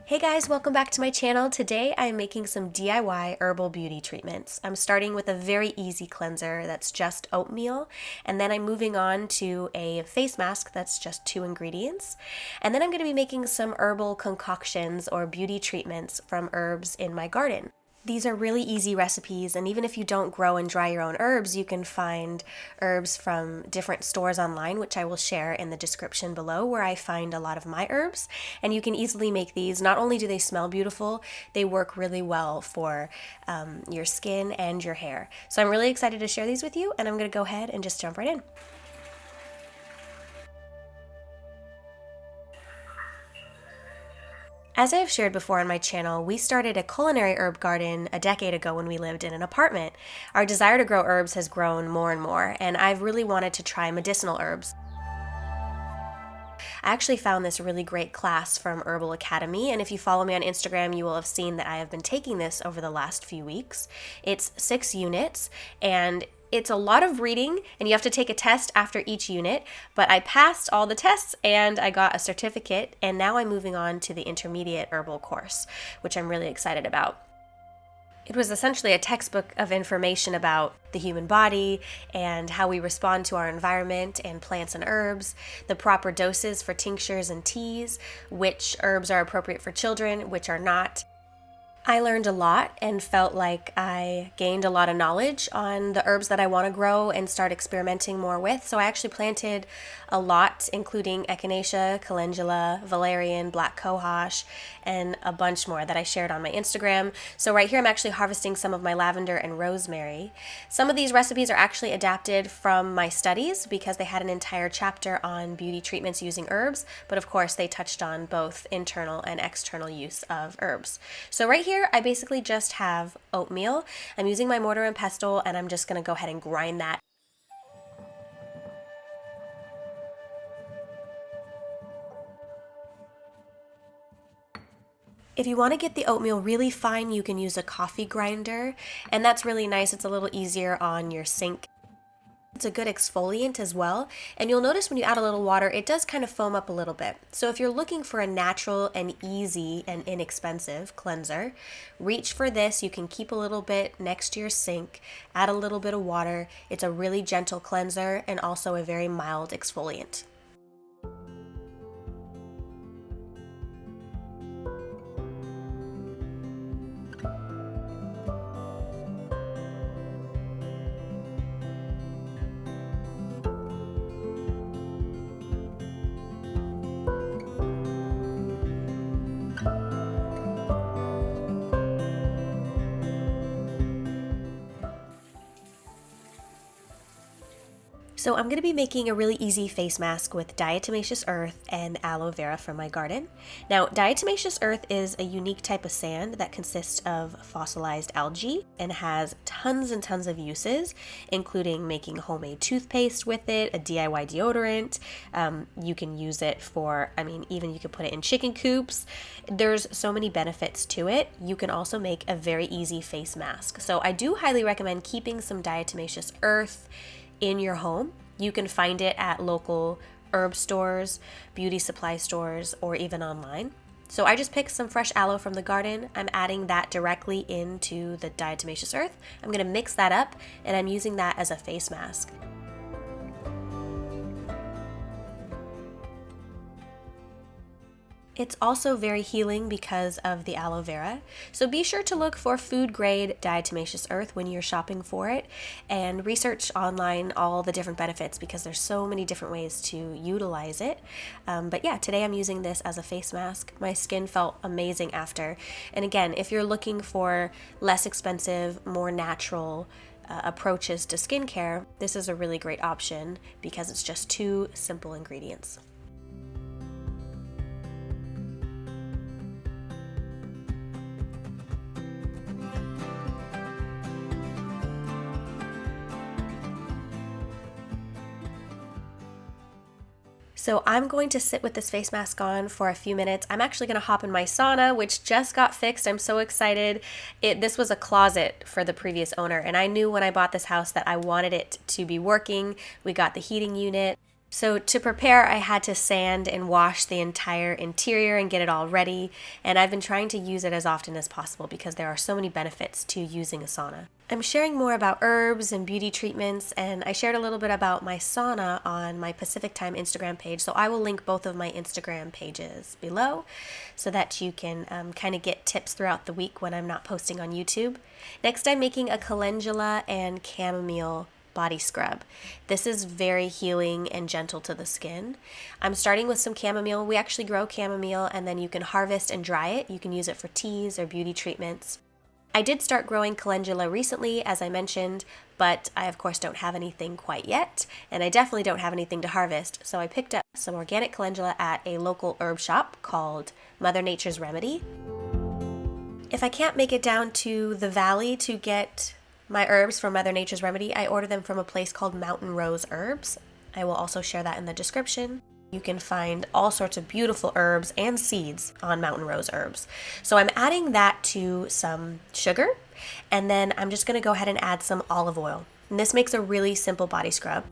Hey guys, welcome back to my channel. Today I'm making some DIY herbal beauty treatments. I'm starting with a very easy cleanser that's just oatmeal, and then I'm moving on to a face mask that's just 2 ingredients. And then I'm going to be making some herbal concoctions or beauty treatments from herbs in my garden. These are really easy recipes, and even if you don't grow and dry your own herbs, you can find herbs from different stores online, which I will share in the description below, where I find a lot of my herbs. And you can easily make these. Not only do they smell beautiful, they work really well for your skin and your hair. So I'm really excited to share these with you, and I'm going to go ahead and just jump right in. As I have shared before on my channel, we started a culinary herb garden a decade ago when we lived in an apartment. Our desire to grow herbs has grown more and more, and I've really wanted to try medicinal herbs. I actually found this really great class from Herbal Academy, and if you follow me on Instagram, you will have seen that I have been taking this over the last few weeks. It's 6 units, and it's a lot of reading, and you have to take a test after each unit, but I passed all the tests and I got a certificate, and now I'm moving on to the intermediate herbal course, which I'm really excited about. It was essentially a textbook of information about the human body and how we respond to our environment and plants and herbs, the proper doses for tinctures and teas, which herbs are appropriate for children, which are not. I learned a lot and felt like I gained a lot of knowledge on the herbs that I want to grow and start experimenting more with. So I actually planted a lot, including echinacea, calendula, valerian, black cohosh, and a bunch more that I shared on my Instagram. So right here I'm actually harvesting some of my lavender and rosemary. Some of these recipes are actually adapted from my studies because they had an entire chapter on beauty treatments using herbs, but of course they touched on both internal and external use of herbs. So right here I basically just have oatmeal. I'm using my mortar and pestle, and I'm just going to go ahead and grind that. If you want to get the oatmeal really fine, you can use a coffee grinder, and that's really nice. It's a little easier on your sink. It's a good exfoliant as well, and you'll notice when you add a little water, it does kind of foam up a little bit. So if you're looking for a natural and easy and inexpensive cleanser, reach for this. You can keep a little bit next to your sink, add a little bit of water. It's a really gentle cleanser and also a very mild exfoliant. So I'm going to be making a really easy face mask with diatomaceous earth and aloe vera from my garden. Now, diatomaceous earth is a unique type of sand that consists of fossilized algae and has tons and tons of uses, including making homemade toothpaste with it, a DIY deodorant. You can use it for, even you could put it in chicken coops. There's so many benefits to it. You can also make a very easy face mask. So I do highly recommend keeping some diatomaceous earth in your home. You can find it at local herb stores, beauty supply stores, or even online. So I just picked some fresh aloe from the garden. I'm adding that directly into the diatomaceous earth. I'm going to mix that up, and I'm using that as a face mask. It's also very healing because of the aloe vera. So be sure to look for food grade diatomaceous earth when you're shopping for it, and research online all the different benefits because there's so many different ways to utilize it. But yeah, today I'm using this as a face mask. My skin felt amazing after. And again, if you're looking for less expensive, more natural approaches to skincare, this is a really great option because it's just 2 simple ingredients. So I'm going to sit with this face mask on for a few minutes. I'm actually going to hop in my sauna, which just got fixed. I'm so excited. This was a closet for the previous owner, and I knew when I bought this house that I wanted it to be working. We got the heating unit. So to prepare, I had to sand and wash the entire interior and get it all ready, and I've been trying to use it as often as possible because there are so many benefits to using a sauna. I'm sharing more about herbs and beauty treatments, and I shared a little bit about my sauna on my Pacific Time Instagram page, so I will link both of my Instagram pages below so that you can kind of get tips throughout the week when I'm not posting on YouTube. Next, I'm making a calendula and chamomile body scrub. This is very healing and gentle to the skin. I'm starting with some chamomile. We actually grow chamomile, and then you can harvest and dry it. You can use it for teas or beauty treatments. I did start growing calendula recently, as I mentioned, but I of course don't have anything quite yet, and I definitely don't have anything to harvest, so I picked up some organic calendula at a local herb shop called Mother Nature's Remedy. If I can't make it down to the valley to get my herbs from Mother Nature's Remedy, I order them from a place called Mountain Rose Herbs. I will also share that in the description. You can find all sorts of beautiful herbs and seeds on Mountain Rose Herbs. So I'm adding that to some sugar, and then I'm just going to go ahead and add some olive oil. And this makes a really simple body scrub.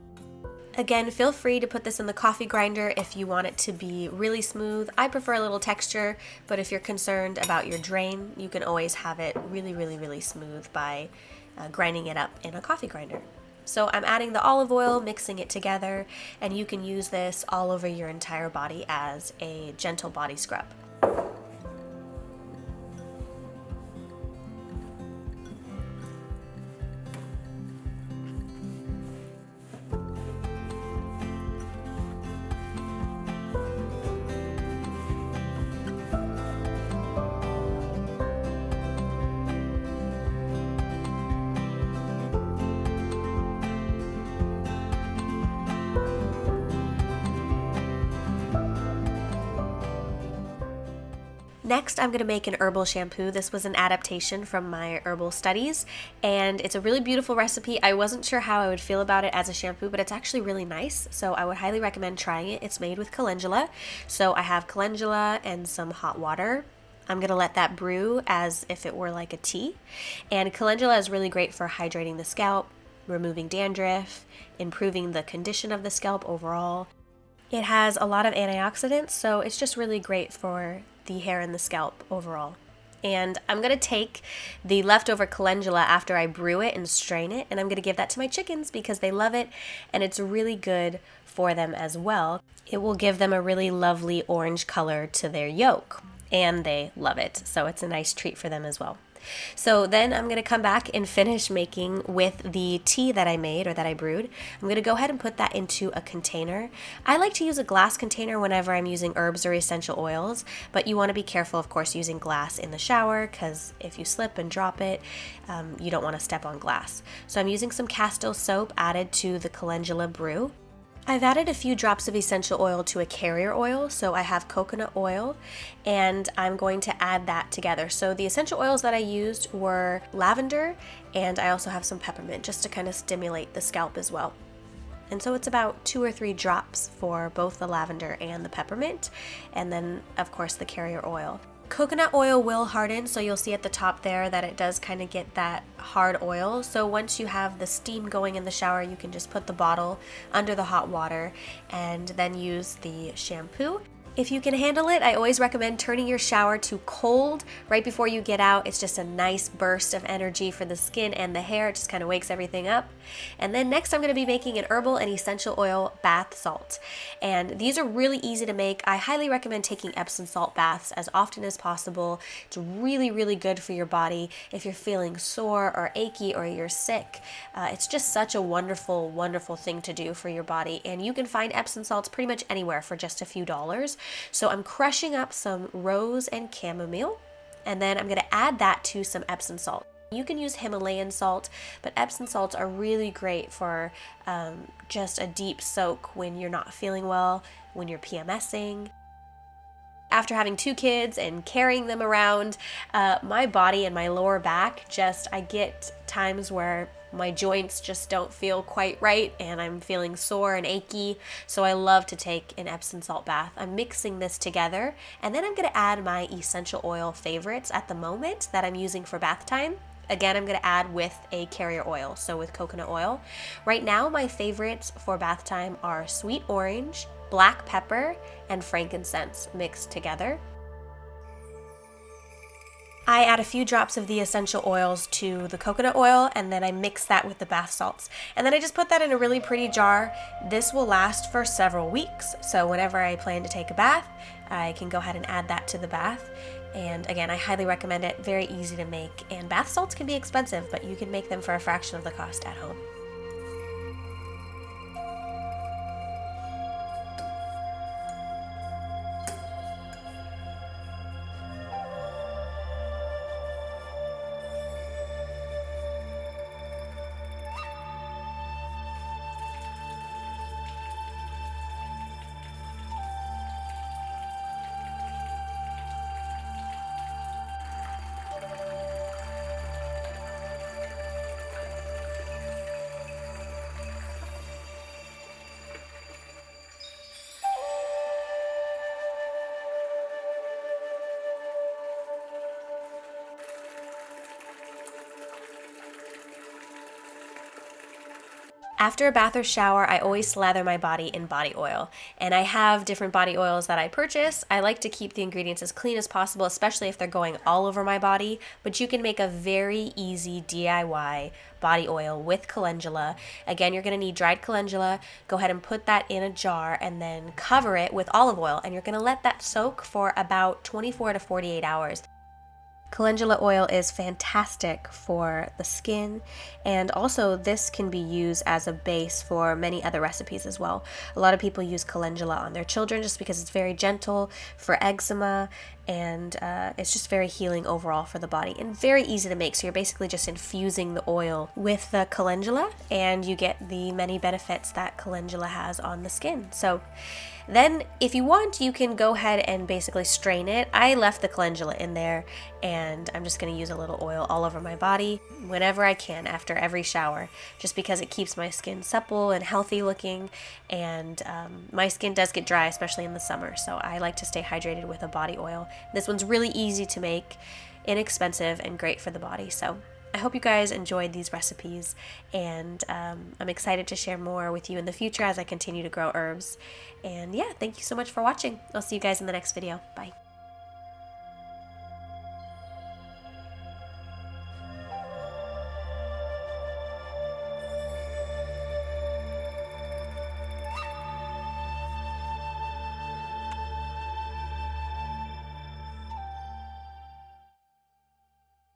Again, feel free to put this in the coffee grinder if you want it to be really smooth. I prefer a little texture, but if you're concerned about your drain, you can always have it really smooth by grinding it up in a coffee grinder. So I'm adding the olive oil, mixing it together, and you can use this all over your entire body as a gentle body scrub. Next, I'm going to make an herbal shampoo. This was an adaptation from my herbal studies, and it's a really beautiful recipe. I wasn't sure how I would feel about it as a shampoo, but it's actually really nice, so I would highly recommend trying it. It's made with calendula, so I have calendula and some hot water. I'm going to let that brew as if it were like a tea, and calendula is really great for hydrating the scalp, removing dandruff, improving the condition of the scalp overall. It has a lot of antioxidants, so it's just really great for the hair and the scalp overall. And I'm going to take the leftover calendula after I brew it and strain it, and I'm going to give that to my chickens because they love it, and it's really good for them as well. It will give them a really lovely orange color to their yolk, and they love it, so it's a nice treat for them as well. So then I'm going to come back and finish making with the tea that I made or that I brewed. I'm going to go ahead and put that into a container. I like to use a glass container whenever I'm using herbs or essential oils, but you want to be careful, of course, using glass in the shower because if you slip and drop it, you don't want to step on glass. So I'm using some Castile soap added to the calendula brew. I've added a few drops of essential oil to a carrier oil, so I have coconut oil, and I'm going to add that together. So the essential oils that I used were lavender, and I also have some peppermint just to kind of stimulate the scalp as well. And so it's about 2 or 3 drops for both the lavender and the peppermint, and then of course the carrier oil. Coconut oil will harden, so you'll see at the top there that it does kind of get that hard oil. So once you have the steam going in the shower, you can just put the bottle under the hot water and then use the shampoo. If you can handle it, I always recommend turning your shower to cold right before you get out. It's just a nice burst of energy for the skin and the hair. It just kind of wakes everything up. And then next I'm going to be making an herbal and essential oil bath salt. And these are really easy to make. I highly recommend taking Epsom salt baths as often as possible. It's really good for your body if you're feeling sore or achy or you're sick. It's just such a wonderful thing to do for your body. And you can find Epsom salts pretty much anywhere for just a few dollars. So I'm crushing up some rose and chamomile, and then I'm going to add that to some Epsom salt. You can use Himalayan salt, but Epsom salts are really great for just a deep soak when you're not feeling well, when you're PMSing. After having 2 kids and carrying them around, my body and my lower back I get times where my joints just don't feel quite right and I'm feeling sore and achy, so I love to take an Epsom salt bath. I'm mixing this together, and then I'm going to add my essential oil favorites at the moment that I'm using for bath time. again, I'm going to add with a carrier oil, so with coconut oil. Right now, my favorites for bath time are sweet orange, black pepper, and frankincense mixed together. I add a few drops of the essential oils to the coconut oil, and then I mix that with the bath salts. And then I just put that in a really pretty jar. This will last for several weeks, so whenever I plan to take a bath, I can go ahead and add that to the bath. And again, I highly recommend it. Very easy to make, and bath salts can be expensive, but you can make them for a fraction of the cost at home. After a bath or shower, I always slather my body in body oil, and I have different body oils that I purchase. I like to keep the ingredients as clean as possible, especially if they're going all over my body, but you can make a very easy DIY body oil with calendula. Again, you're going to need dried calendula. Go ahead and put that in a jar and then cover it with olive oil, and you're going to let that soak for about 24 to 48 hours. Calendula oil is fantastic for the skin, and also this can be used as a base for many other recipes as well. A lot of people use calendula on their children just because it's very gentle for eczema, and it's just very healing overall for the body and very easy to make. So you're basically just infusing the oil with the calendula, and you get the many benefits that calendula has on the skin. So then if you want, you can go ahead and basically strain it. I left the calendula in there, and I'm just going to use a little oil all over my body whenever I can after every shower, just because it keeps my skin supple and healthy looking, and my skin does get dry, especially in the summer, so I like to stay hydrated with a body oil. This one's really easy to make, inexpensive, and great for the body. So I hope you guys enjoyed these recipes, and I'm excited to share more with you in the future as I continue to grow herbs. And yeah, thank you so much for watching. I'll see you guys in the next video. Bye.